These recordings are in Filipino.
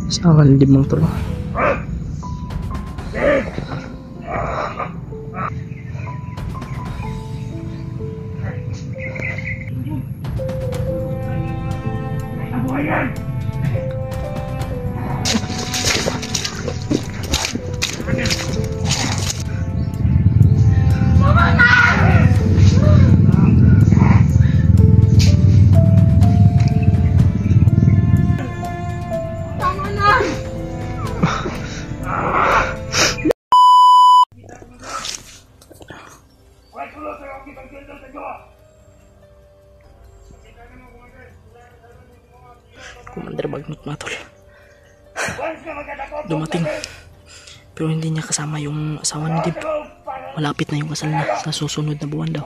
Sangan limang tol. Komander Bagnot mga tol. Dumating. Pero hindi niya kasama yung asawa ni Dib. Malapit na yung kasal na sa susunod na buwan daw.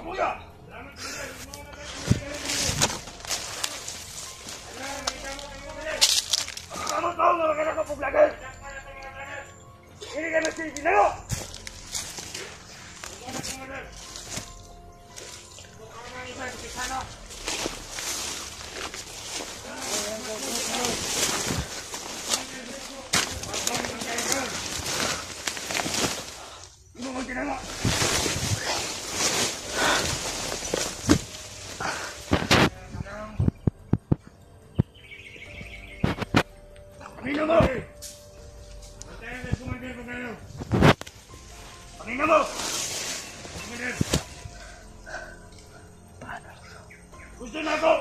Gusto na ako!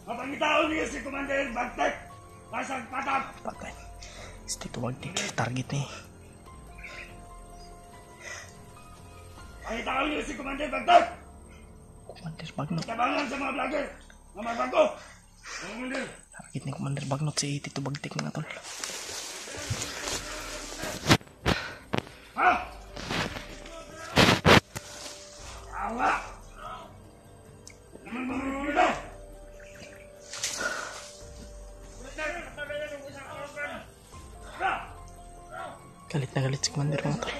Mapangitaon niyo si Commander Bagtek! Kasang patak! Patay. Dito Bagtek. Target ni. Pangitaon niyo si Commander Bagtek! Commander Bagnot. Tabangan sa mga vlogger! Mga bago! Commander! Target ni Commander Bagnot si Tito Bagtek mga tol. Ha? Awa! Naman mga dito! Galit na galit si Commander mga tol.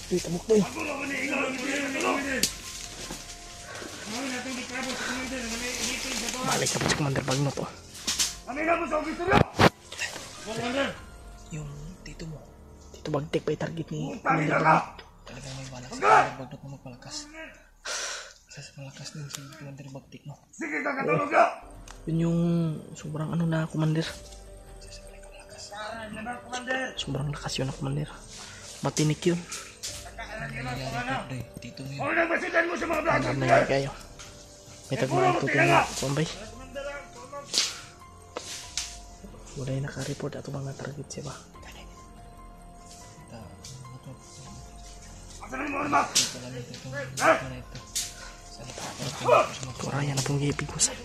Uy, tabok to eh. Balik na po si Commander Bagnot oh. Yung tito mo, Tito Bagtek pa yung target ni Commander Bagnot. Talagang may balak si Commander Bagnot na magpalakas. Kasi malakas din si Commander Bagtek no. Sige ka katulog ka! Yun yung sobrang ano na Commander. Sobrang lakas yun na Commander. Matinik yun. Tito mo yun. Ano nang masitan mo sa mga vlogger? Ano nangyari kayo? May tagmang tutulong kumbay. Wala yung naka-report ato mga target siya ba? Asan mo naman? Kuraya na pong gipig mo sa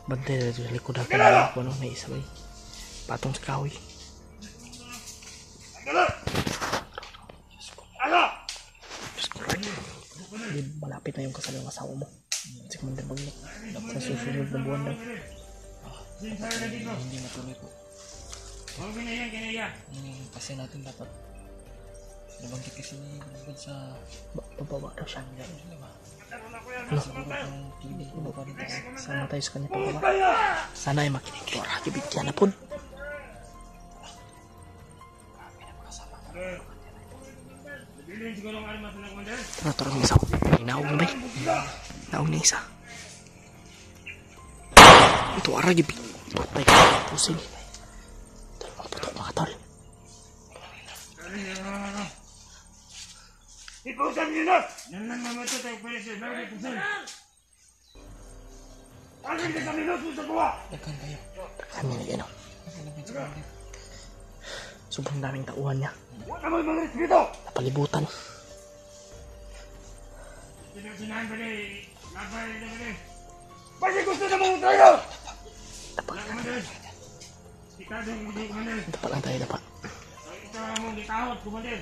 bantay na sa likod ako na ako na isa ba patong sa kahoy. Malapit na yung kasal ng asawa mo si Commander Bagnot sa susunod na buwan daw. Hindi matuloy po kasi natin dapat nabanggit kasi sa pababa daw siya sama tayo sa kanya pababa. Sana ay makinig ko rakibigyan na po. Tara ng isa. Naog na ba? Naog na isa. Ito aragibig. Patay ka. Pusing. Tol, maputok mga tol. Ipusan niyo na! Nanan mamato tayo pwede sa vlogger pusan. Alin ka sa minuto sa buwa! Dagan kayo. Kami na yan o. Sobrang daming tauhan niya. Wala mo yung mga respeto! Napalibutan. Sinahan ba niya? Labay na ba niya? Bakit gusto na mong tayo? Dapat. Ikadong hindi, Commander. Dapat lang tayo dapat. Ito mong gitahot, Commander.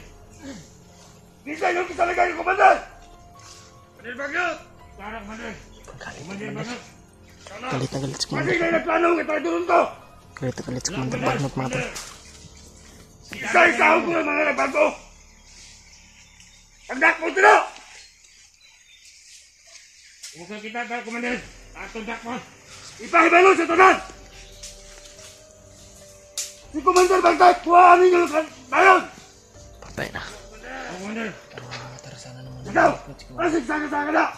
Hindi kayo talaga yung Commander! Commander Bagnot! Tara, Commander. Commander Bagnot. Galit na galit si Kasi Commander. kayo nagplano ng itadoon to! Galit na galit si Commander Bagnot mga tol. Isa-isaw ko yung mga nagbago! Tanda mo dito! Huwag kita ka, Commander. Tanda mo. Ipahibalo sa tanan! Si Commander Bantay, kuhaan ninyo yung bayon! Patay na. Commander! Tara sana naman. Ikaw! Asig saka na!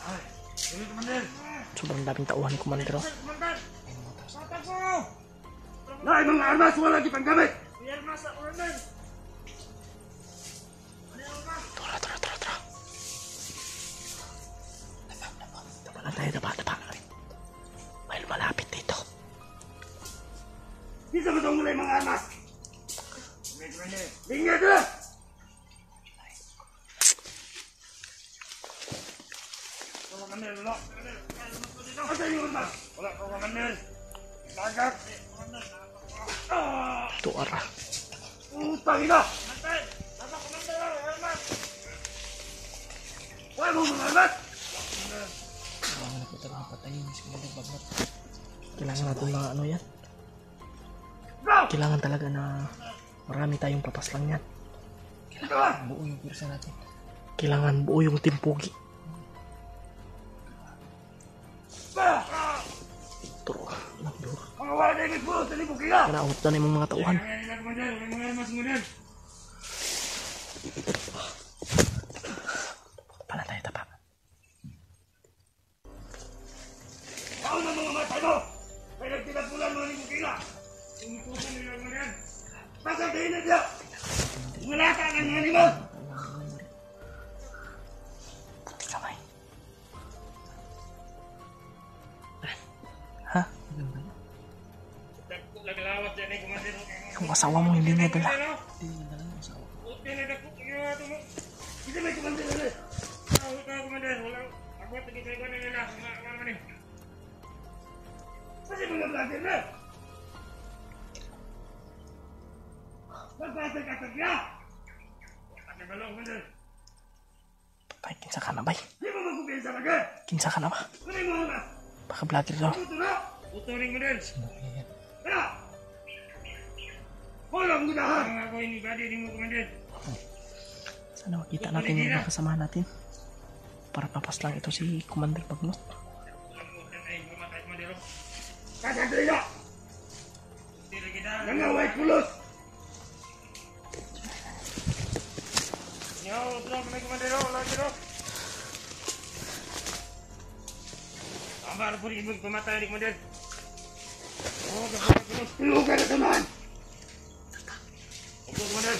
Ay, sige, Commander! Sobrang daming tauhan ni Commander. Oh. Commander! Nay, mga armas, wala kitang gamit! May armas sa Commander! Tara. Tapa lang tayo, tapa. May malapit dito. Bisa mo itong mula yung mga armas! Lingga ka! Commander, wala! Asa yung armas? Wala ko, Commander! Lagak! Ito, ara. Utang ina! Wala mo mga armas! Kailangan na po talaga patayin si Commander Bagnot. Kailangan natin mga ano yan. Kailangan talaga na marami tayong papas lang yan. Kailangan buo yung pwersa natin. Kailangan buo yung timpugi. Turo. Nagduro. Mga wala na yung puro sa libog ina! Kanaawat na yung mga tauhan. Mga armas, Commander! Pala tayo, tapa. Ako na mga matay mo! Kaya nagtinapulan mo libog ina! Umutusan nila, Commander! Pasasayin na siya! Wala ka ng animal! Kamay. Ha? Naglawat dyan eh, Commander! Yung asawa mo hindi niya dala. Hindi may Commander na rin! Wala ka, Commander! Wala! Ako at nagkikaiwan na nila! Mga naman eh! Kasi mga vlogger na! Magpasag-asag niya! At nagalaw, Commander! Tay, kinsa ka na bay? Di mo magkupiyansa ka! Kinsa ka na ba? Kunay mo na! Baka vlogger daw. Puto na! Puto rin, Commander! Kaya! Walang gudahan! Ang ako yung ibadi rin mo, Commander! Sana makita natin yung mga kasama natin. Para papas lang ito si Commander Bagnot. Kakagay na! Nangaway pulos! Yo, drop na Commander, lagi ro! Ambar po rin pumatay ni Commander! Oh, kakagay pulos! Ilugan na tamaan! Opo, Commander!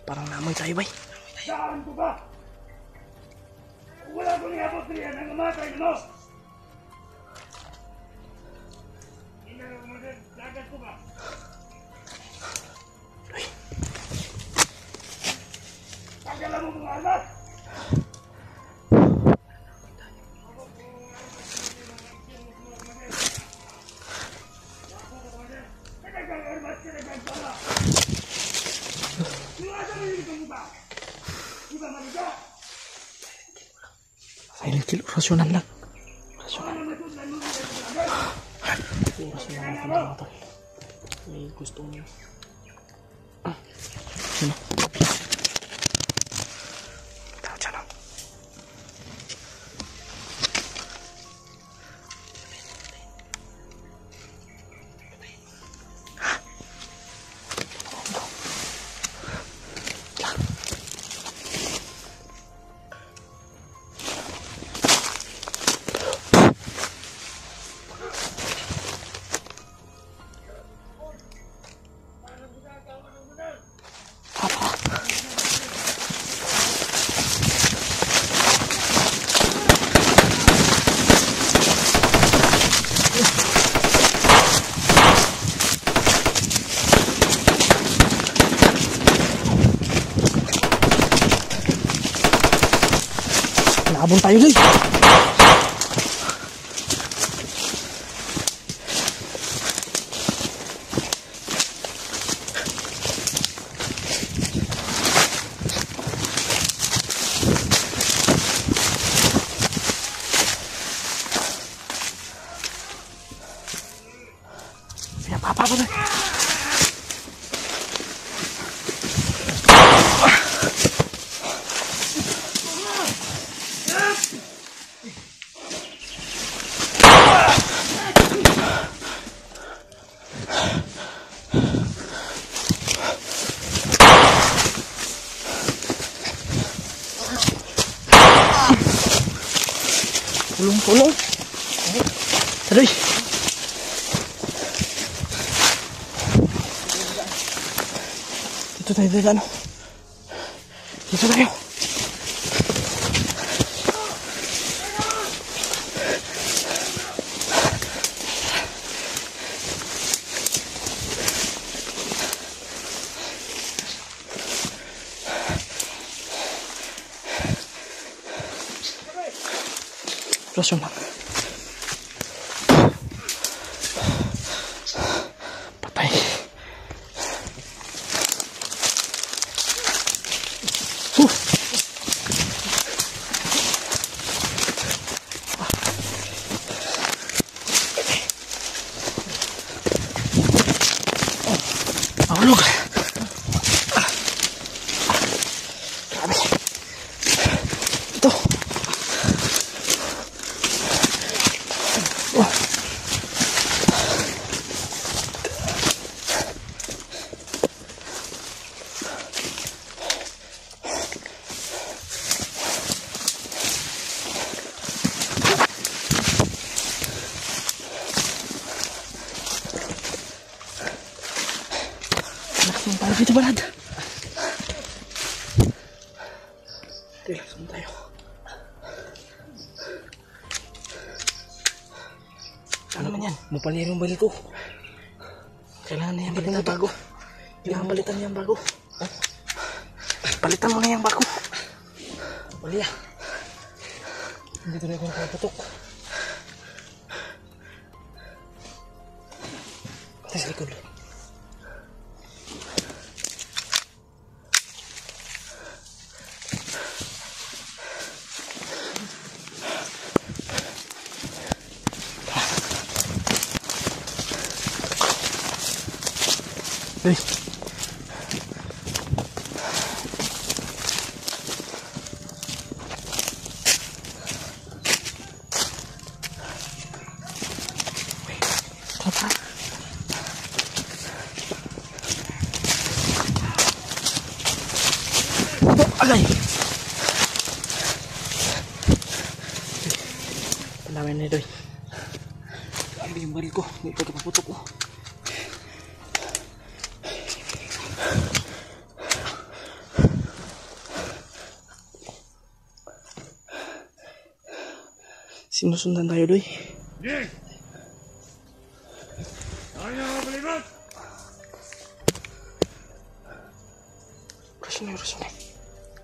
Parang namoy tayo bay. Saan ko ba? Wala ko niyabot niya nang umatay mo! Hindi na Commander, lagat ko ba? Tagalan mo mga alas! Silent kill, rasyonan lang. Rasyonan. Rasyonan natin mga tol. May gustong... Sino? Tara dyan lang. Naabon tayo guys. Kaya papa ba na? Tulong. Aduh. Dito tayo. Dito tayo. Langsung lang. Patay. Mahulog. Grabe. Ito. Langsung tayo dito, Brad. Langsung tayo. Ano naman yan? Mupaliro yung balik ko. Kailangan na yan balitan bago. Kailangan palitan yan bago. Palitan mo na yan bago. Paliya. Hindi tuloy ko nakaputok. Ito sa likod. Uy. Apa? Agay. Palawan na doy. Ambil yung baril ko. Hindi ko kapaputok ko. Sinusundan tayo, Doy. Sige! Tayo na mga palibot!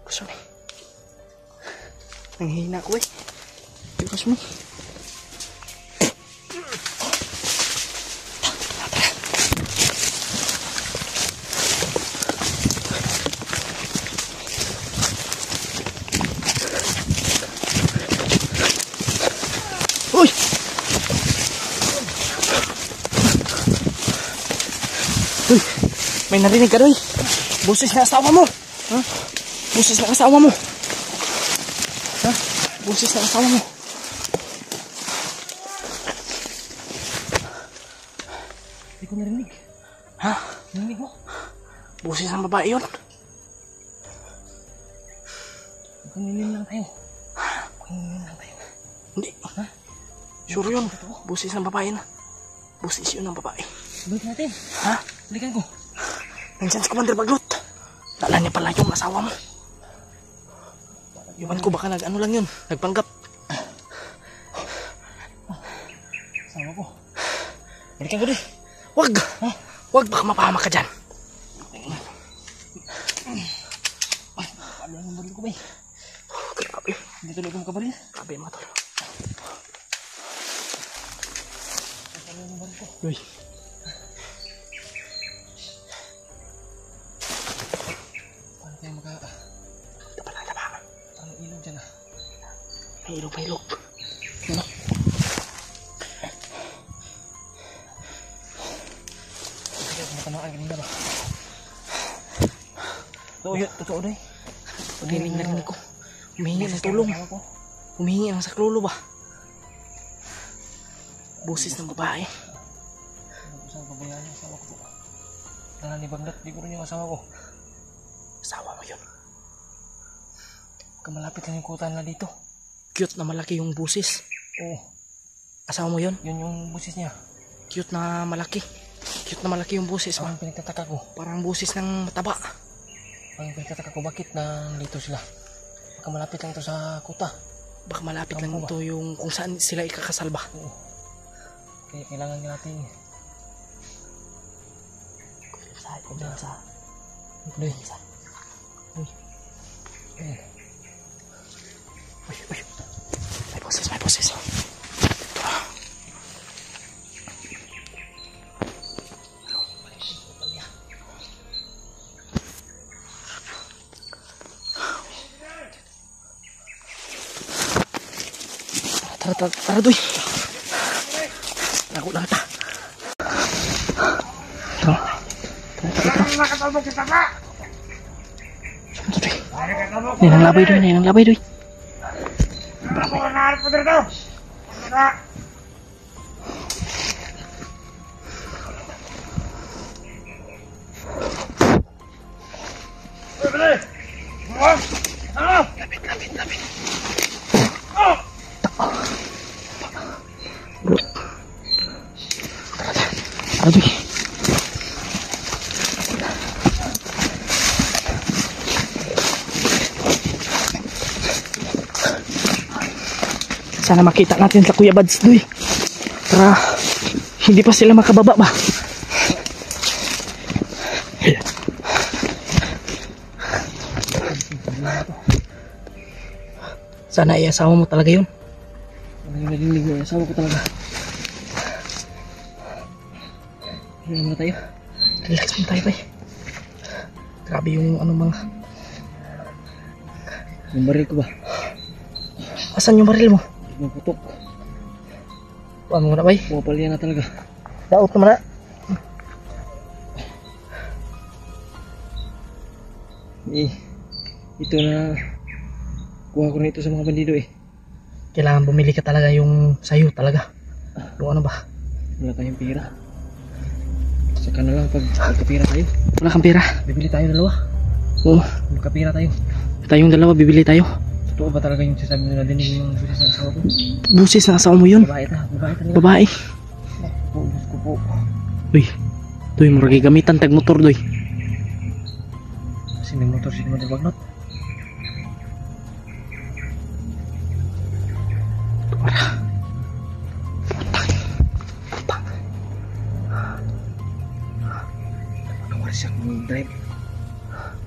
Rasunay. Nanghihina ko eh. Rasunay. Uy! Uy! May narinig ka, Doy. Boses na asawa mo. Ha? Boses na asawa mo. Ha? Boses na asawa mo. Hindi ko narinig. Ha? Narinig mo? Boses ng babae yun. Kanilin lang tayo. Hindi. Ha? Sure yun. Boses ng babae na. Boses yun ng babae. Balik natin. Ha? Balikan ko. Nandiyan si Commander Baglot. Nala niya pala yung asawa mo. Iwan ko baka nag-ano lang yun. Nagpanggap. Asawa ko. Balikan ko din. Wag! Ha? Wag, baka mapahama ka dyan. Ano ang baril ko ba eh? Grabe. Hindi tuloy ko makabaril. Grabe mga tol. Ano ang baril ko? Uy. Paano tayo maka... Ito pala labangan. Ano ilog dyan ah? May ilog. Ano? ang ganina ba? Totoo doy. Paghiling na rin ko. Humihingi ng tulong. Humihingi ng saklolo ba? Boses ng babae. Saan pabayaan yung asawa ko po? Nananibagnat, di ko rin yung asawa ko. Asawa mo yun. Kamalapit lang yung kutan na dito. Cute na malaki yung busis. Oo. Asawa mo yun? Yun yung busis niya. Cute na malaki. Cute na malaki yung busis. Ang pinagtataka ko. Parang busis ng mataba. Ang pinagtataka ko, bakit nandito sila? Baka malapit lang ito sa kuta. Baka malapit lang ito yung kung saan sila ikakasal ba. Oo. Kaya kailangan natin. Kumpensa. Kumpensa. Uy. Eh. Uy. May boses. Tara, doy. Lago lang ta. Tara. Nakatabok kita pa! Saan doy? Ninang labay doy. Ako na naharap po dito! Tara! Bili! Ano? Lapit. Oh! Tara doy. Sana makita natin sa Kuya Bads doy. Para hindi pa sila makababa ba. Sana ay asawa mo talaga yun. Narinig mo yung asawa ko talaga. Ano naman tayo? Relax mo tayo bay. Grabe yung mga. Yung baril ko ba? Asan yung baril mo? Maputok. Ano mo na bay? Pumapal yan na talaga. Daot naman na. Ito na kuha ko na ito sa mga bandido Kailangan bumili ka talaga yung sayo talaga. Yung ano ba? Wala tayong pera. Saka na lang pag magkapira tayo. Wala kang pera. Bibili tayo dalawa. Oo. Magkapira tayo. Tayong dalawa bibili tayo. Totoo ba talaga yung sasabi nila dinig yung busis ng asawa ko? Busis na asawa mo yun. Babae talaga. Babae. Po, Diyos ko po. Uy. Doy, murag gamitan tag motor doy. Kasi may motor si Commander Bagnot. Para. Ano oras siya kung drive?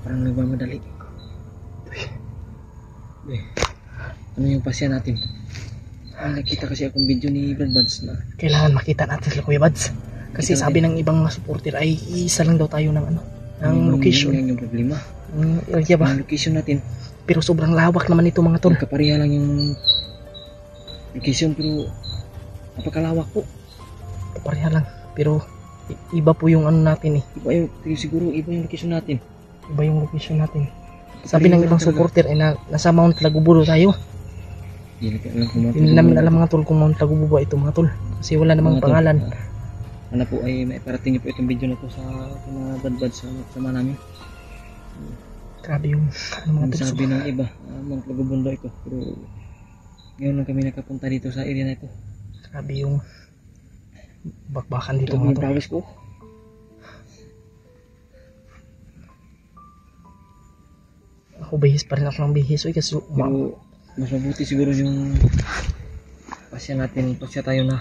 Parang nagmamadali. Ano yung pasya natin? Nakita kasi akong video ni Brad Buds na Kailangan makita natin sila Kuya Bads. Kasi Kita sabi ng ibang supporter ay isa lang daw tayo ng ng location. Yung problema. Ng area ba? Yung location natin. Pero sobrang lawak naman ito mga tol. Magkapareha lang yung location pero napakalawak po. Pareha lang. Pero iba po yung ano natin Iba yung, siguro iba yung location natin. Iba yung location natin. Sabi ng ibang supporter ay nasa Mount Lagubulo tayo. Hindi namin alam mga tol kung Mount Lagubulo ba ito mga tol. Kasi wala namang pangalan. Ano po ay may parating niyo po itong video na to sa mga badbad sa sama namin. Grabe yung mga tol. Sabi ng iba, Mount Lagubulo ito. Pero ngayon lang kami nakapunta dito sa area na ito. Grabe yung bakbakan dito mga tol. Tawis ko. Ako bihis pa rin ako ng bihis. Uy, kasi Pero mas mabuti siguro yung pasya natin, pasya tayo na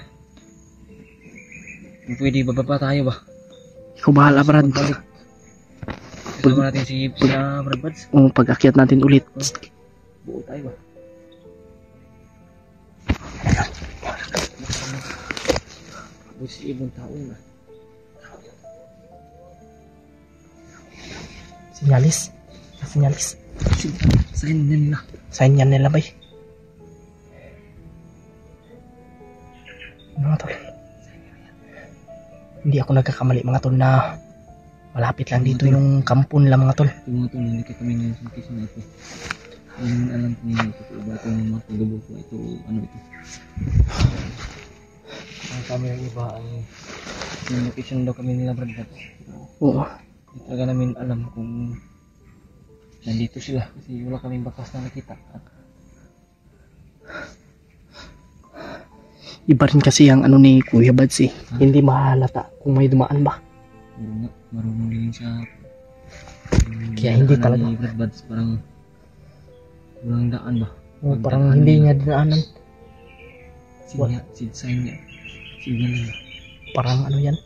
kung pwede bababa tayo ba? ikaw bahala Brad. Kasama natin si Brad Buds. O pag-akyat natin ulit. Buo tayo ba? Buti si ibang taon na. Sinyalis. Sign nila. Sign yan nila bay. Mga tol. Hindi ako nagkakamali mga tol na Malapit lang dito yung kampo nila mga tol. Ito mga tol, nandito kami ngayon sa location na ito. Hindi naman alam kung ito ba itong mga tagabog ko. Ito, ano ito. Ang kami ng iba ay yung location daw kami nila Brad. Oo. Hindi talaga namin alam kung nandito sila kasi wala kaming bakas na nakita. Iba rin kasi ang ano ni Kuya Bads eh. Hindi mahalata kung may dumaan ba. Oo nga, marunong din siya. Kaya hindi talaga. Ni Brad Buds, parang walang daan ba? Oo, parang hindi niya dinaanan. Sign niya. Signal niya. Parang ano yan.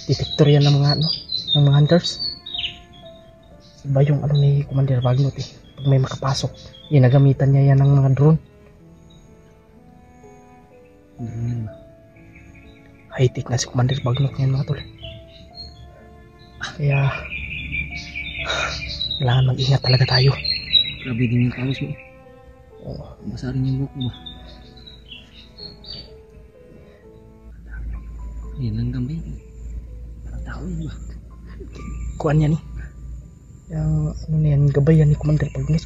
Detector yan ng mga ano. Ng mga hunters. Iba yung ano ni Commander Bagnot eh. Pag may makapasok, ginagamitan niya yan ng mga drone. Drone yan ba? High-tech na si Commander Bagnot ngayon mga tol. Kaya kailangan mag-ingat talaga tayo. Grabe din yung kaos mo. Oo. Basa rin yung buhok mo ba? Yan lang gambay. Parang tao yun ba? Kuhan yan eh. Yung ano na yan, gabayan ni Commander Bagnot.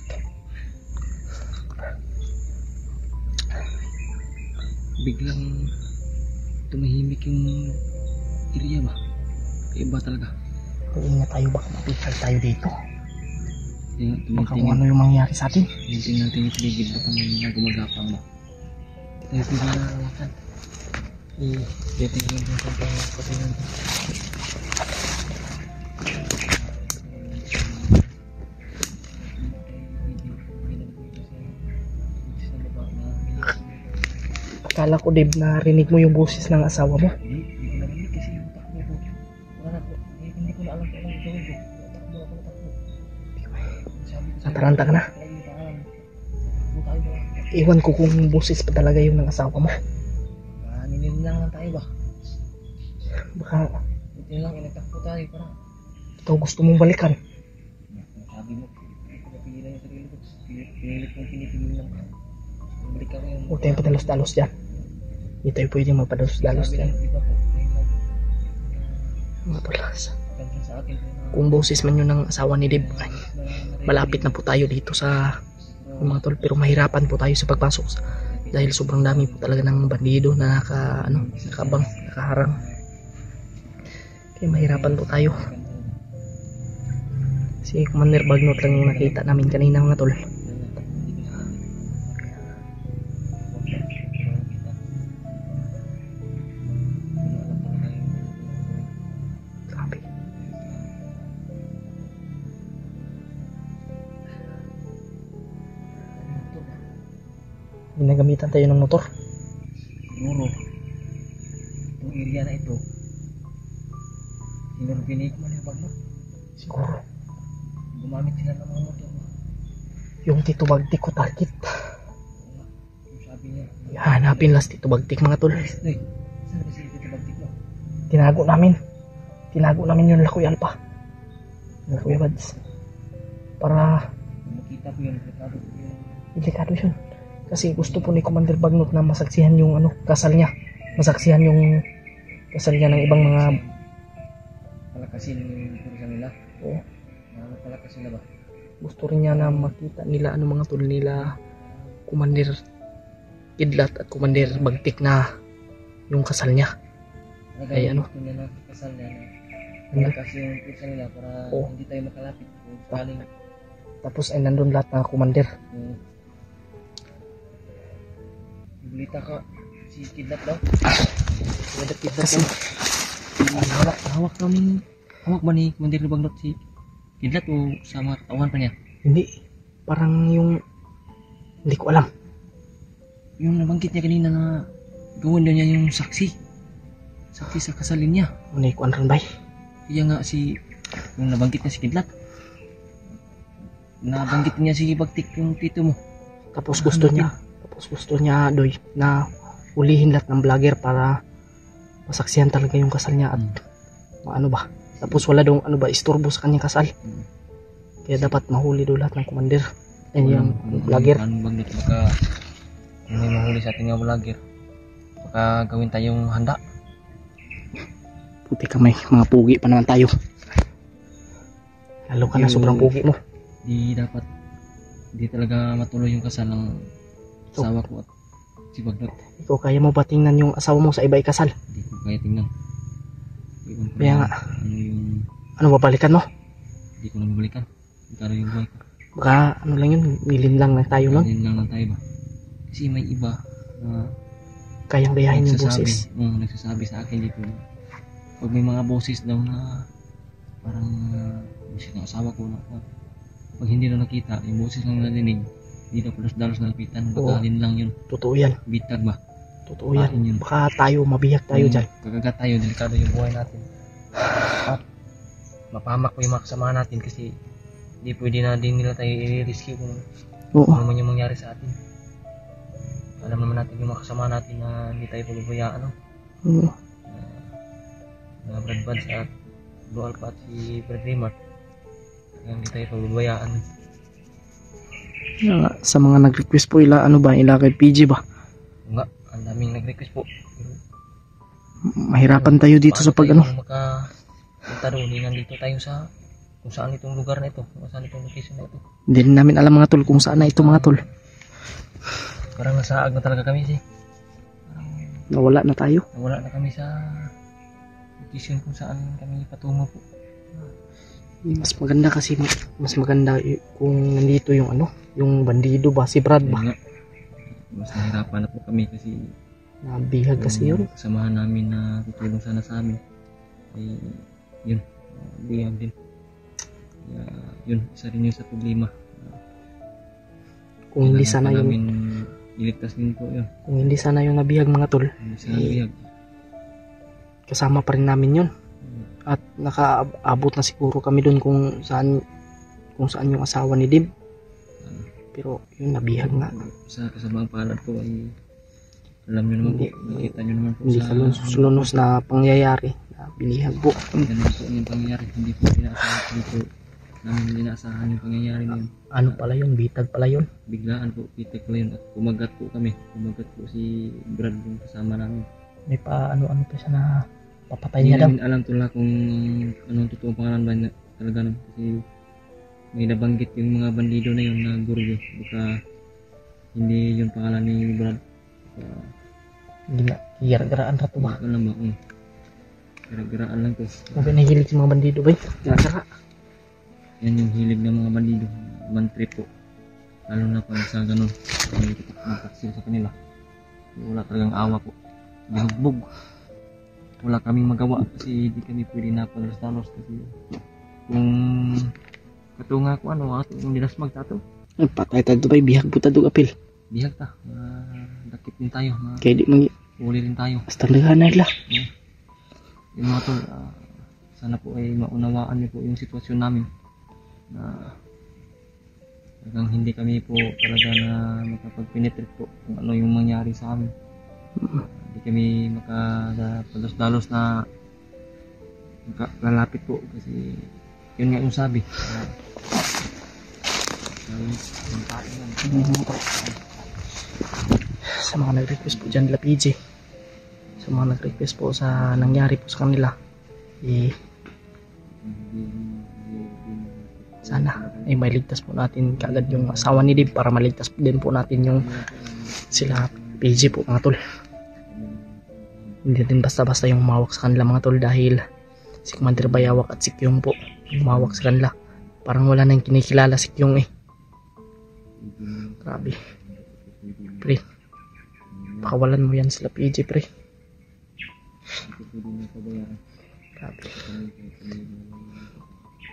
Biglang tumahimik yung area ba? Kaiba talaga. Mag-ingat tayo, baka mapipal tayo dito. Baka kung Tingnan ano yung mangyari sa atin. natin yung paligid. Baka may mga gumagapang ba? Tayo pwede na nawakan. Tingnan natin sa patingin. Akala ko Dave narinig mo yung boses ng asawa mo. Hindi ko narinig kasi yung takbo ko. Wala ko. Hindi ko na alam kung anong gawin ko. Takbo ako na takbo. Nataranta ka na. Iwan ko kung boses pa talaga yung ng asawa mo. Ninin lang tayo ba? Baka Buti lang, inagtakbo tayo para. ikaw gusto mong balikan. Sabi mo, hindi ko napigilan yung sarili ko. Pinilit kong pinipigilan lang. Balik ako yung... Huwag tayong padalos-dalos dyan. Hindi tayo pwedeng magpadalos-dalos Sabi dyan. ng iba po, Mga tulas. nagkansan sa akin. Kung boses man yun ng asawa ni Dave, ay, malapit na po tayo dito sa mga tol. Pero mahirapan po tayo sa pagpasok. Dahil sobrang dami po talaga ng bandido na nakabang, nakaharang. Kaya mahirapan po tayo. Si Commander Bagnot lang yung nakita namin kanina mga tol. Grabe. Ginagamitan tayo ng motor. Siguro, itong area na ito, sinurbinig mo na yung bagno. Siguro. Gumamit sila ng mga motor. Yung Tito Bagtik ko target. Yung sabi niya, Hanapin last Tito Bagtik mga tol. Ay, saan kasi ito bagtik mo? Tinago namin. Tinago namin yung Lakoy Alpha. Yung Lakoy Bads. Para Kung makita ko yun, dekado ko yun. delikado yun. Kasi gusto po ni Commander Bagnot na masaksihan yung kasal niya. Masaksihan yung kasal niya ng ibang mga... Palakasin yung kursa nila. Oo. Palakasin na ba? Gusto rin niya na makita nila mga tol nila Commander Kidlat at Commander Bagtik na yung kasal niya. Ay, ano? Gusto niya na kasal niya na Ano? palakasin yung kursa nila para Oo. hindi tayo makalapit. Kung sakaling Tapos ay nandun lahat ng Commander. Bulita ka, si Kidlat daw. Kasi Hawak namin. Hawak ba ni Commander Bagnot si Kidlat o sa mga katawan pa niya? hindi. Parang yung... Hindi ko alam. Yung nabanggit niya kanina na gawin daw niya yung saksi. Saksi sa kasalin niya. Hindi ko alam ba? Kaya nga yung nabanggit niya si Kidlat. Nabanggit niya si Bagtik yung tito mo. Tapos gusto niya doy na ulihin lahat ng vlogger para masaksihan talaga yung kasal niya at ano ba. Tapos wala dong istorbo sa kanyang kasal. Kaya dapat mahuli do lahat ng commander. Ayun yung vlogger. Anong Bagtik baka kung may mahuli sa ating mga vlogger. Baka gawin tayong handa. Puti ka may mga pugi pa naman tayo. Lalo ka na sobrang pugi mo. Di dapat, di talaga matuloy yung kasal ng asawa ko at si Bagnot. Ikaw, kaya mo ba tingnan yung asawa mo sa iba ikasal? Hindi ko kaya tingnan. Iwan ko Kaya na nga. ano yung, Ano, babalikan mo? hindi ko na babalikan. Ikaroon yung buhay ko. Baka ano lang yun, milin lang tayo nun. Ganyan lang tayo ba? Kasi may iba na Kayang gayahin yung boses. nagsasabi sa akin dito. Pag may mga boses daw na parang boses ng asawa ko na pag hindi na nakita, yung boses lang narinig, hindi na dalos na lapitan. Baka Oo. din lang yun. Totoo yan. Bitag ba? Totoo yan. Pain yun. Baka tayo, mabihag tayo dyan. Kagagat tayo, delikado yung buhay natin. At mapahamak po yung mga kasama natin kasi hindi pwede na din nila tayo i-rescue kung Oo. ano man yung mangyari sa atin. Alam naman natin yung mga kasama natin na hindi tayo pababayaan, no? Oo. Na Brad Buds at Blue Alpha at si Brad Raymar. Kaya hindi tayo pababayaan. Kaya nga, sa mga nag-request po, ano ba, ila kay PG ba? Nga, ang daming nag-request po. Pero, Mahirapan tayo dito sa pag ano. Makapunta doon, nandito tayo sa kung saan itong lugar na ito, kung saan itong location na ito. Hindi rin namin alam mga tol kung saan na ito mga tol. Parang nasaag na talaga kami Nawala na tayo. nawala na kami sa location kung saan kami patungo po. Mas maganda kasi, mas maganda kung nandito yung ano, yung bandido ba, si Brad ba? Yun nga, mas nahirapan na po kami kasi Nabihag kasi yun. kasamahan namin na tutulong sana sa amin ay yun, bihag din. Kaya yun, isa rin yun sa problema. Kung hindi sana Kailangan pa yung, namin iligtas din po yun. kung hindi sana yung nabihag mga tol, Hindi sana bihag. kasama pa rin namin yun. At nakaabot na siguro kami doon kung saan yung asawa ni Dib. Pero yun, nabihag nga. Sa kasamang palad po ay alam nyo naman po, nakita nyo naman po Hindi sa kalunos na pangyayari na binihag po. ganun po yung pangyayari. Hindi po inaasahan, hindi po namin inaasahan yung pangyayari na yun. Ano pala yun, bitag pala yun. Biglaan po, pitik po yun at kumagat po kami. Kumagat po si Brad yung kasama namin. May pa ano pa siya na papatay Hindi niya daw. namin alam tula kung anong totoong pangalan ba talaga no? Kasi may nabanggit yung mga bandido na yun na Guryo. Baka hindi yung pangalan ni Brad. Hindi na, hiyar-garaan ra to ba? Baka lang ba? Gara-garaan lang to. Mabi nahilig sa mga bandido ba? Hiyar-gara. Yan yung hilig ng mga bandido. Mantrip po. Lalo na pag sa ganun. Magtaksil sa kanila. Wala talagang awa po. Binugbog. Wala kaming magawa kasi hindi kami pwede na palalos-talos kasi kung katunga ko ano ato yung dinasmag tato. Ay, patay tayo ba? Bihag po tayo apil. Bihag ta. Dakip din tayo. Kaya di mangi. Uli rin tayo. Basta naghanay la. Yung mga tol, sana po ay maunawaan niyo po yung sitwasyon namin na talagang hindi kami po talaga na makapag-penetrate po kung ano yung mangyari sa amin. Hindi kami makadalos-dalos na lalapit po kasi yun nga yung sabi. Sa mga nag-request po dyan, PG. Sa mga nag-request po sa nangyari po sa kanila. Sana ay mailigtas po natin kaagad yung asawa ni Dib para maligtas din po natin yung sila PG po mga tol. Hindi din basta-basta yung umawak sa kanila mga tol dahil si Commander Bayawak at si Kyung po umawak sa kanila. Parang wala na yung kinikilala si Kyung eh. Grabe. Pre, pakawalan mo yan sila PG pre. Grabe.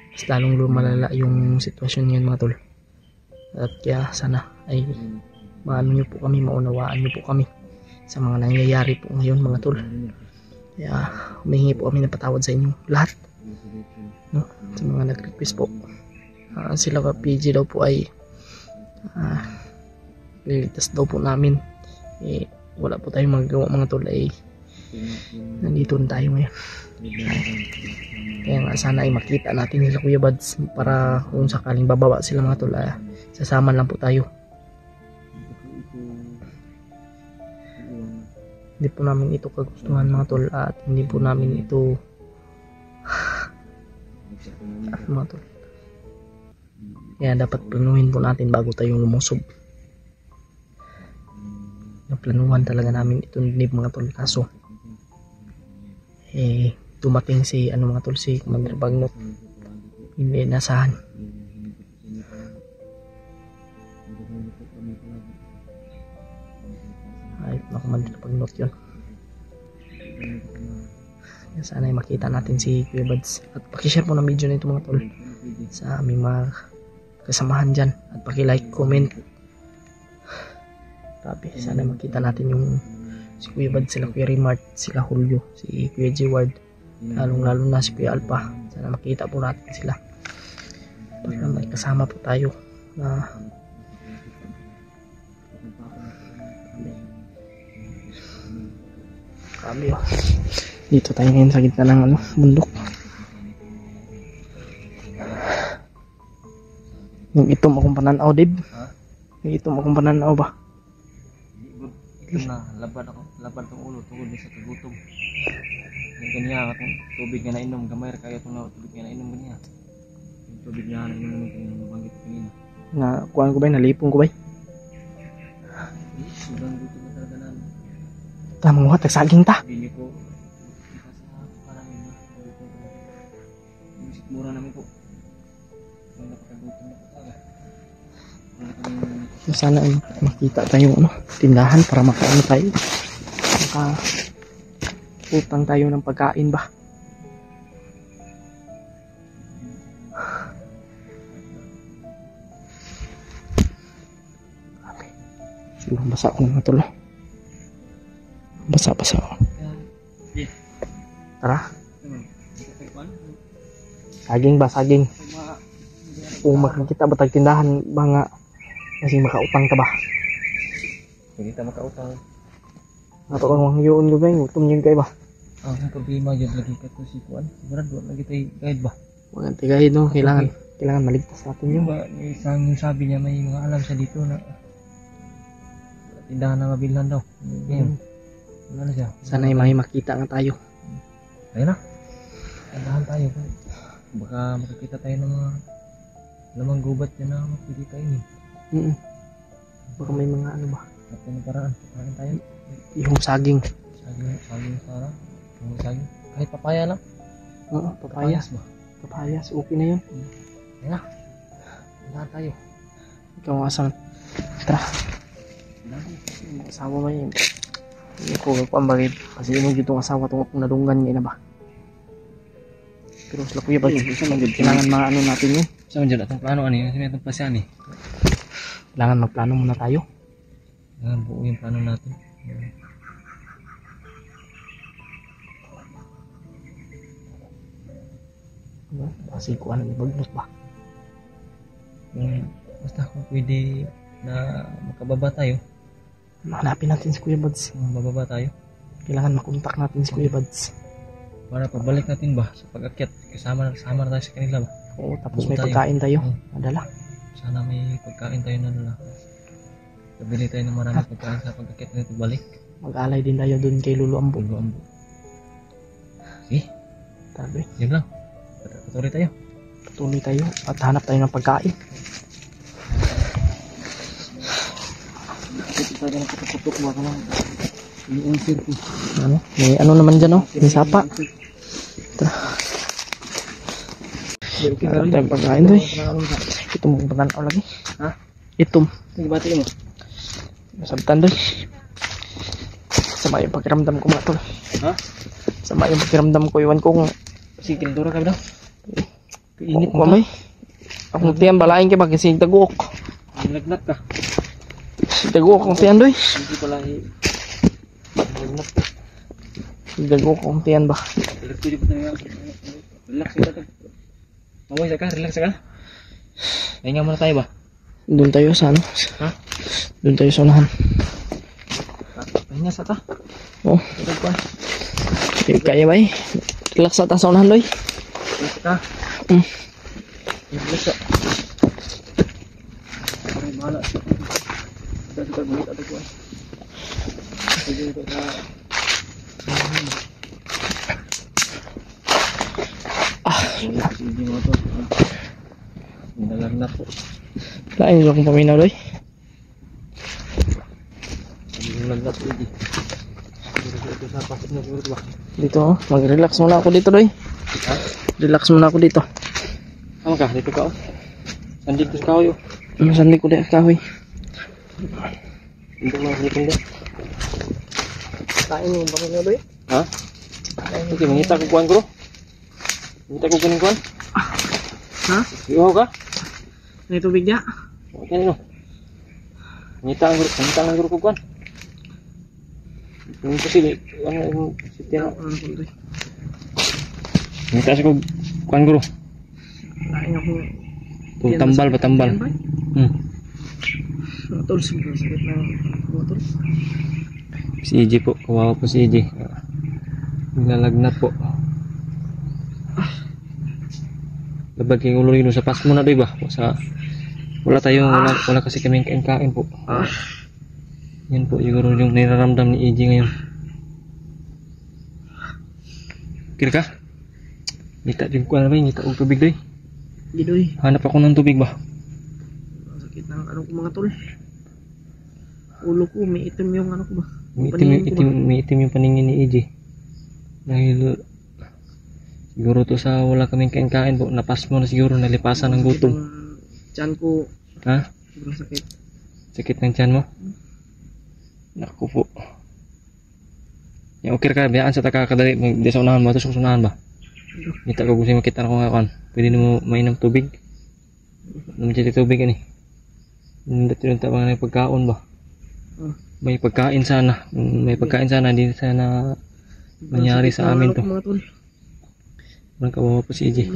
Mas lalong lumalala yung sitwasyon ngayon mga tol. At kaya sana ay maano nyo po kami, maunawaan nyo po kami sa mga nangyayari po ngayon mga tol. Kaya humihingi po kami ng patawad sa inyo lahat, no? Sa mga nag-request po. Sila ka PG daw po ay liligtas daw po namin. Wala po tayong magagawa mga tol, ay nandito na tayo ngayon. Kaya nga sana ay makita natin nila Kuya Buds para kung sakaling bababa sila mga tol, sasama lang po tayo. Hindi po namin ito kagustuhan mga tol at hindi po namin ito mga tol. Kaya dapat planuhin po natin bago tayo lumusob. Naplanuhan talaga namin ito ni mga tol, kaso dumating si mga tol, si Commander Bagnot, hindi nasahan. Ay, na Commander Bagnot yun. Sana ay makita natin si Kuya Bads, at pakishare po ng video na ito mga tol sa aming mga kasamahan dyan, at paki-like, comment. Grabe, sana makita natin yung si Kuya Bads, sila Kuya Rimart, sila Julio, si Kuya G-Ward, lalo na si Kuya Alpha. Sana makita po natin sila para may kasama po tayo na grabe. Dito tayo ngayon sa gitna ng bundok. Yung itom akong pananaw, Dib. Yung itom akong pananaw ba? Itom na, labad tong ulo, tungod sa kagutom. Yung kanya, itong tubig nga nainom, gamay kaya itong tubig nga nainom kanya. Yung tubig nga nainom yung nabanggit ko kanina. Na, kuhaan ko ba? Nalipong ko ba? Sobrang gutom na talaga namin. Tamang mga tagsaging ta. Hindi niyo po, parang yun na, yung sikmura namin po. Yung napakagutom na po talaga. Wala kaming Sana ay makita tayo tindahan para makaano tayo. Utang tayo ng pagkain ba? Siguro basa ako ng matulog. Basa ako. Tara. Saging ba? Saging. Kung makikita ba tagtindahan ba nga kasi makautang ka ba? Hindi kita makautang. Ato kang manghiyoon ko ba yung utom yung kayo ba? Ang problema dyan lagi ka to si Kuan. Sigurado lagi tayo guide ba? Huwag ang tigay no, kailangan maligtas natin Yung yun. ba, yung sabi niya may mga alam siya dito na tindahan na mabilhan daw. Ngayon, wala na siya. Sana ay may makita nga tayo. Ayun na. Tindahan tayo. Baka makikita tayo ng mga lamang gubat yan na pwede tayo ni. Baka may mga ano ba? At yung paraan, kakain tayo. Yung saging. Saging sarap. Yung saging. Kahit papaya lang. Oo, papayas. ba? Papayas, okay na yun. Ayun na. Tindahan tayo. Ikaw nga asan. Tara. Yung asawa mo yun. Hindi ko ang bagay. Kasi yun yung asawa itong akong nadunggan niya na ba? Pero sila kuya ba? Kailangan mga ano natin yun. Saan dyan atong plano ano yun? Kasi may atong pasyan eh. Kailangan magplano muna tayo. Kailangan buo yung plano natin. Kasi kung ano Bagnot ba? Basta kung pwede na makababa tayo. Hanapin natin si Kuya Bads. Mababa tayo. Kailangan makontak natin si Kuya Bads. Para pabalik natin ba sa pag-akyat. Kasama na tayo sa kanila ba? Oo, tapos Buo may tayo. pagkain tayo. Oo. Madala. Sana may pagkain tayo na nila. Pabili tayo ng maraming pagkain sa pag-akyat nito balik. Mag-alay din tayo dun kay Lolo Ambo. Bulo ambo. Sige, Tabi. yun lang. Patuloy tayo. Patuloy tayo at hanap tayo ng pagkain. Ito tayo ng putok mo ka lang. Yung circle. Ano? May ano naman dyan, oh. May sapa. Hanap tayong pagkain doy. Ito mong pananaw lagi. Ha? Itom. Nagbati mo? Masabtan doy. Sama yung pakiramdam ko mga tol. Ha? Sama yung pakiramdam ko. Iwan ko kung Sige, dura ka daw. init mo may. Akong tiyan balain ka ba kasi taguok. Lagnat ka. Taguok akong tiyan doy. Hindi pala lagnat. Taguok akong tiyan ba. Pwede pa tayo. Relax ka tayo. Maway ka, relax ka. Pahinga muna tayo ba? Doon tayo sa ano. Ha? Doon tayo sa unahan. Pahinga sa ta. Oh. Kaya ba eh. Relax sa taas sa unahan doy. Relax ka. Relax ka. Ay, mahala. Kita gulit atau kuan. Sige ko sa sige mo to. Nalagnat po. Lain yung paminaw doy. Nalagnat po di. Ito sa pasit na siguro ba? Dito, oh. Mag-relax muna ako dito doy. Ha? Relax muna ako dito. Ano ka? Dito ka oh. Nandito sa kahoy oh. Saan ko din kahoy. Dito mo sa likod din. Lain yung paminaw doy. Ha? Sige, mangita ko kuhan bro. Mangita ko kuhan kuhan. Ha? Iwaw ka? May tubig niya? Okay no. Mangita ang guru ko kuhan. Yung sili, ano yung sitya. Mangita sa ko kuhan guru. Lain ako. Tambal ba tambal? Tol, sobrang sakit na motor. Si EJ po, kawawa po si EJ. Nalalagnat po. Labag yung ulo yun sa pas muna doy ba? Wala kasi kaming kain-kain po. Yan po siguro yung niraramdam ni EJ ngayon. Kira ka? Ngita din ko ano ba? Ngita og tubig doy. Gidoy. Hanap ako ng tubig ba? Sakit ng ano ko mga tol. Ulo ko, may itim yung ano ko ba? May itim yung paningin ni EJ. Dahil siguro to sa wala kaming kain-kain po. Napas mo na siguro, nalipasan ng gutom. Tiyan ko. Ha? Sobrang sakit. Sakit ng tiyan mo? Naku po. Yung okay ka, biyaan sa takakadali. Di sa unahan mo, ito sa unahan ba? Kita ko gusto makita na ko nga kan. Pwede mo mainom tubig. Naman siya tubig ani. Hindi tinunta ba ng pagkaon ba? May pagkain sana. May pagkain sana. Hindi sana nangyari sa amin to. Walang kawawa po si EJ.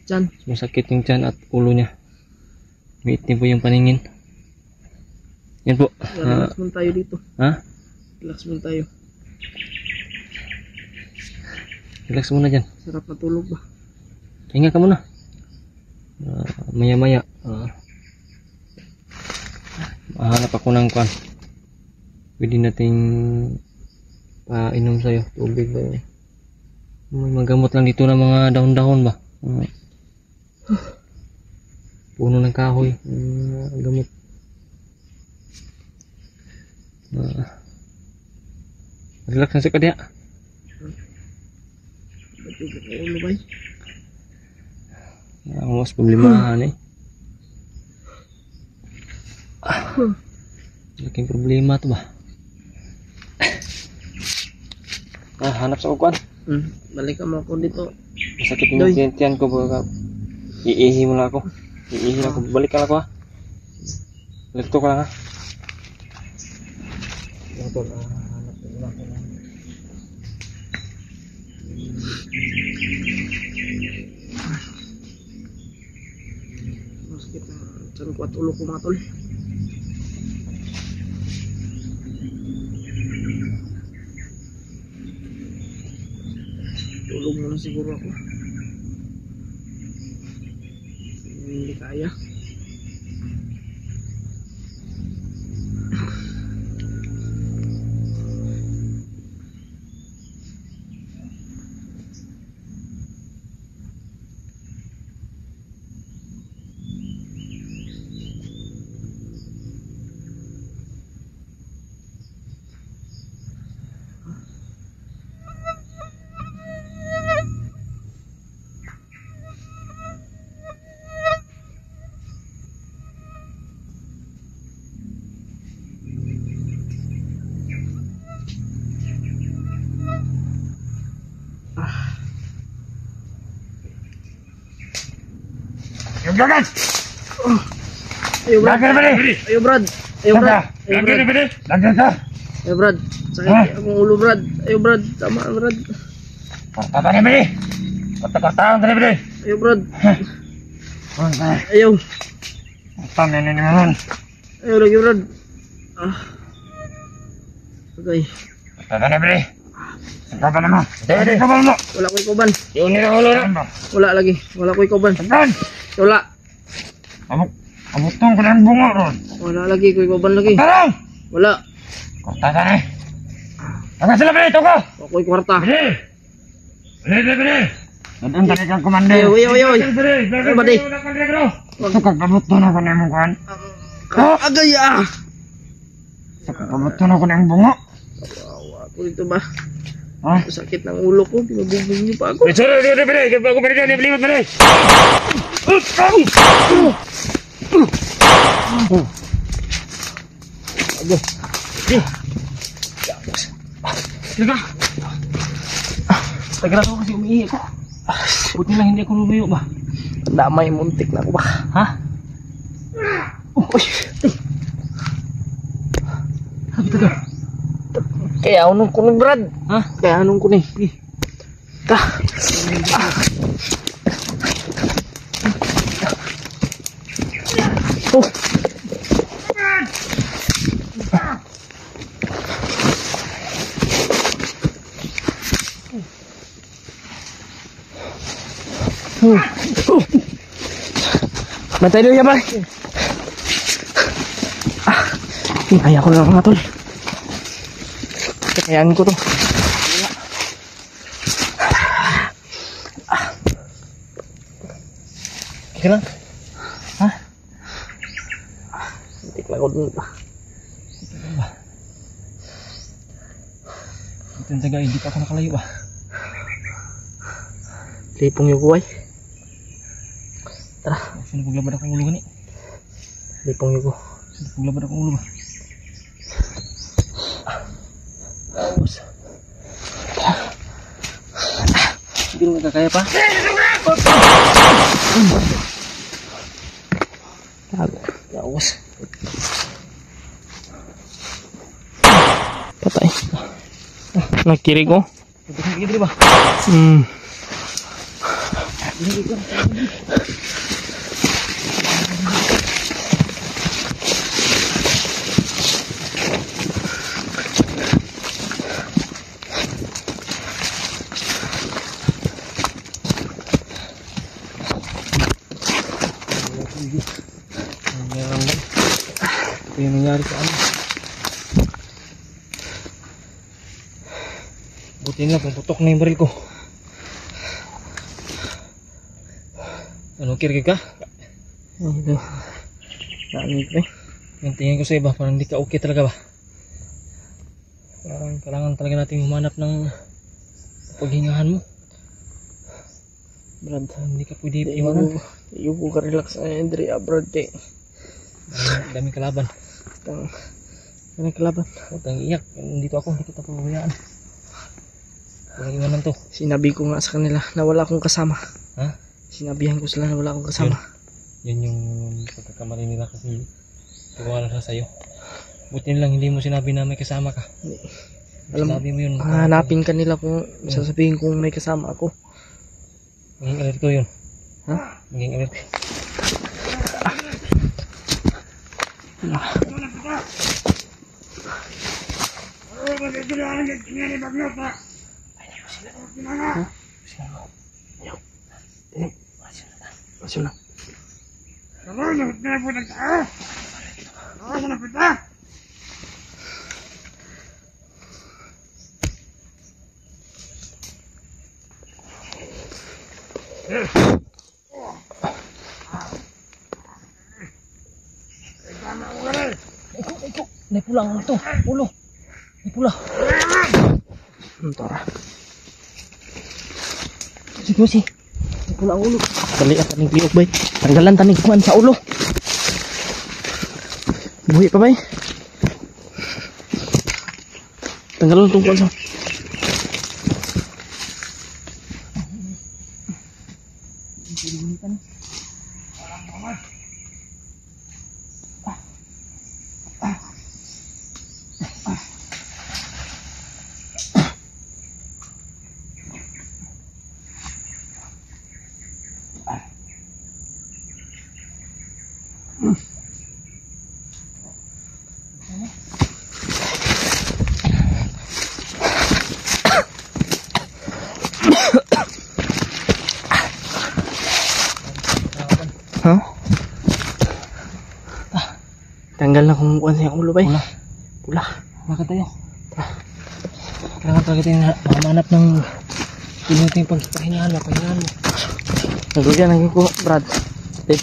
Tiyan. Masakit yung tiyan at ulo niya. May itim po yung paningin. Yan po. Relax muna tayo dito. Ha? Relax muna tayo. Relax muna dyan. Sarap matulog ba? Hinga ka muna. Maya-maya. Mahanap ako ng kwan. Pwede nating painom sa'yo. Tubig ba yun? May magamot lang dito ng mga dahon-dahon ba? Puno ng kahoy. Gamot. Relax na sa kadya. Matulog kayo ulo ba? Ang mas problemahan eh. Laking problema to ba? Hanap sa kukuan. Balikan mo ako dito. Masakit yung tiyan ko ba? Iihi mo lang ako. Iihi lang ako. Balik ka lang ako ha. Lito ka lang ha. Ito na. Hanap sa lang ako. Masakit na tiyan ko at ulo ko mga tol. Tulog muna siguro ako. Hindi kaya. Yung gagan! Ayo Brad. Lagyan na ba ni? Ayo Brad. Ayo Brad. Ayo Lagyan na Brad. ba ni? Lagyan ka! Ayo Brad. Sakit akong ulo Brad. Ayo Brad. Tama Brad. Korta na ba ni? Korta-kortaan na ba ni? Ayo Brad. Korta. Ayo. Korta na ni naman. Ayo lagi Brad. Okay. Korta na ba ni? Ikaw ba naman? Hindi ka ba mo? Wala ko ikuban. Yung niraulo na. Wala lagi. Wala ko ikuban. Sandaan! Wala. Abutong ko na ang bunga ron. Wala lagi ko ikuban lagi. Tarang! Wala. Korta ka na eh. Taga sila ba ni? Ito ko! Ako kwarta. Bili! Bili! Dadaan tali kang komando. Oy. Ano ba, day? Gusto kong pabuto na ko na yung kan. Agay ah! Gusto kong pabuto na ko na yung bungo. Awa ko dito ba? Ha? Sakit ng ulo ko. Binubugbog niyo pa ako. Sorry, pare. Kapag ako pare, lipat pare. Sige. Sagrado kasi umiihi ko. Buti lang hindi ako lumayo ba? Damay, muntik na ako ba? Ha? Uy! Sabi taga. Kaya anong kuning Brad? Ha? Kaya anong kuning? Ta! Oh! Bantay dulu ya, Bay. Kaya ko na mga tol. Kayaan ko to. Sige lang. Ha? Tik na ko dun pa. Ito yung taga, hindi pa ako nakalayo ba? Lipong yung kuway. Tara, Sino paglabad akong ulo gani? lipong yung ko. Sino paglabad akong ulo ba? Hindi mo nagkakaya pa? Yawas. Patay. Nagkiri ko. Sige ba? Ito yung nangyari sa ano. Buti nga, puputok na yung baril ko. Ano, kirkig ka? Ito. Dami ko eh. Yung tingin ko sa iba, parang hindi ka okay talaga ba? Parang kailangan talaga natin humanap ng paghingahan mo. Brad, Hindi ka pwede iwanan. iyo ko ka-relax ay Andre Brad kay. Daming kalaban. Kanang kalaban. Huwag kang iyak. Dito ako, hindi kita pabayaan. Walang iwanan to. Sinabi ko nga sa kanila na wala akong kasama. Ha? Sinabihan ko sila na wala akong kasama. Yan yung pagkakamali nila kasi tuwala na sa'yo. Buti lang hindi mo sinabi na may kasama ka. Alam mo, Sinabi mo yun. hanapin ka nila kung sasabihin kong may kasama ako. Maging alert ko yun. Ha? Maging alert. Masyo na. Iko. May pula ang ito. Ulo. May pula. Tara. Sige. May pula ang ulo. Dali ang taning piyok bay. Tanggalan taning kuman sa ulo. Buhi pa bay. Tanggalan tungkol sa. Ha? Tanggal na kung kuan sa ulo bay. Pula. Bakit tayo? Kailangan talaga tayo mahanap ng Pinutin yung pagpahingahan mo, pahingahan mo. Nagugyan ang ko, Brad. Eh.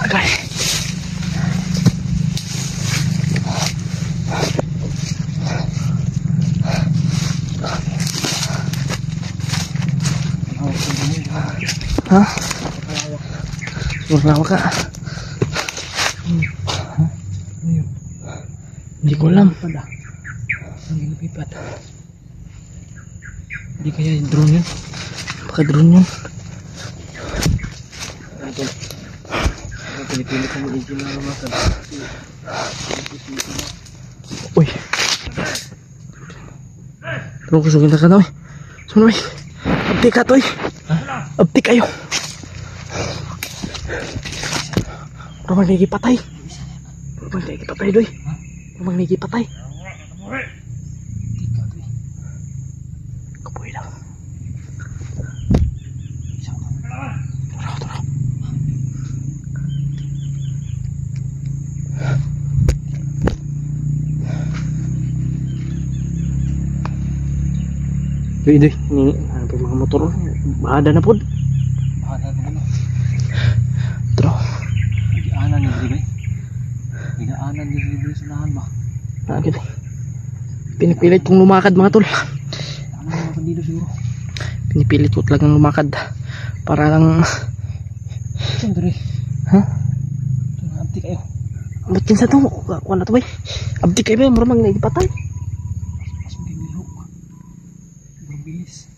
Okay. Ha? Sumawa ka. Hindi ko alam. Ang ginapipad. Hindi kaya yung drone yun. Baka drone yun. Pinipilit mo i-engine na lumakan. Uy. Pero kusugin na ka na, uy. Saan, uy? Abdi ka to, uy. Abdi kayo. Pero magigipatay. Pero magigipatay, doy. Pero magigipatay. Kapoy lang. Tara, tara. Doy, doy. Ni, ano pa yung mga motor? Bahada na po. Mahal na mo. Tara. Higaanan ni Bibay. Higaanan ni Bibay sa lahan ba? Nakakit eh. Pinipilit kong lumakad mga tol. Ano naman pa dito siguro? Pinipilit ko talagang lumakad. Para lang... Siyempre. Ha? Ito na, abdi kayo. Ba't kinsa to? Kuha na to ba? Abdi kayo ba? Maramang naigipatay. Mas magigilok. Sobrang bilis.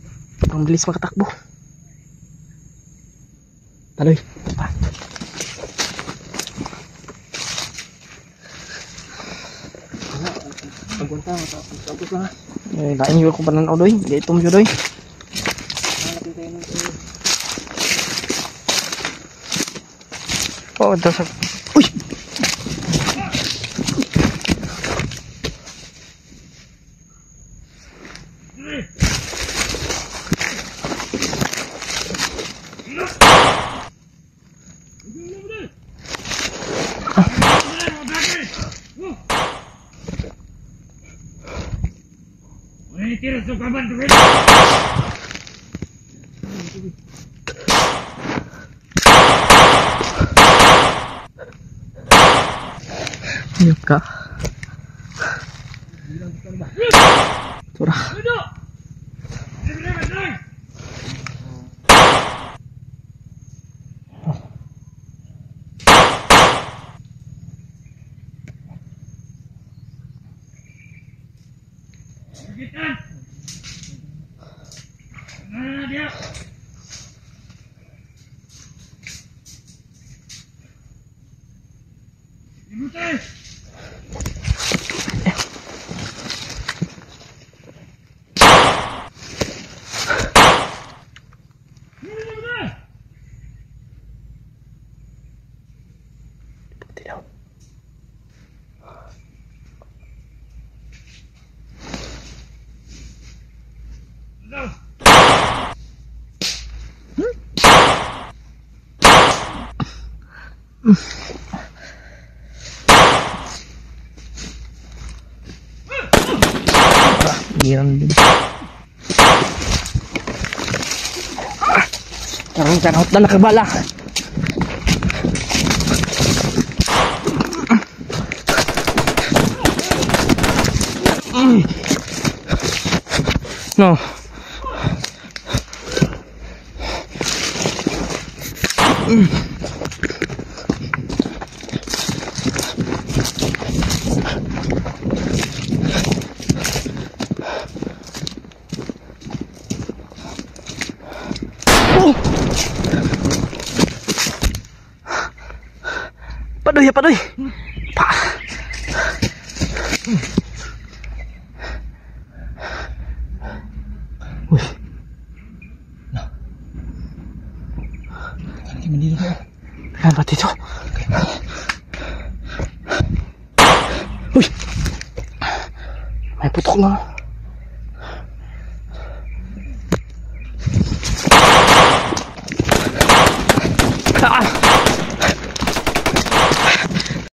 Ang bilis makatakbo. Taloy. Pa. Pagwanta, matapos lang ha. Eh, lain yun ko pa nanaw doy. Gaitom yun doy. Hanapin kayo ng sa'yo. Oh, dasag. Uy! Tira sa kaban to. Ayop ka. Tura. Dia. Ibu teh. Tidak. Go. Giran din. Karang na nakabala. No. Padoy, padoy. Pa. Uy. Kanki mandito kayo. Kan ba dito? Uy. May putok na.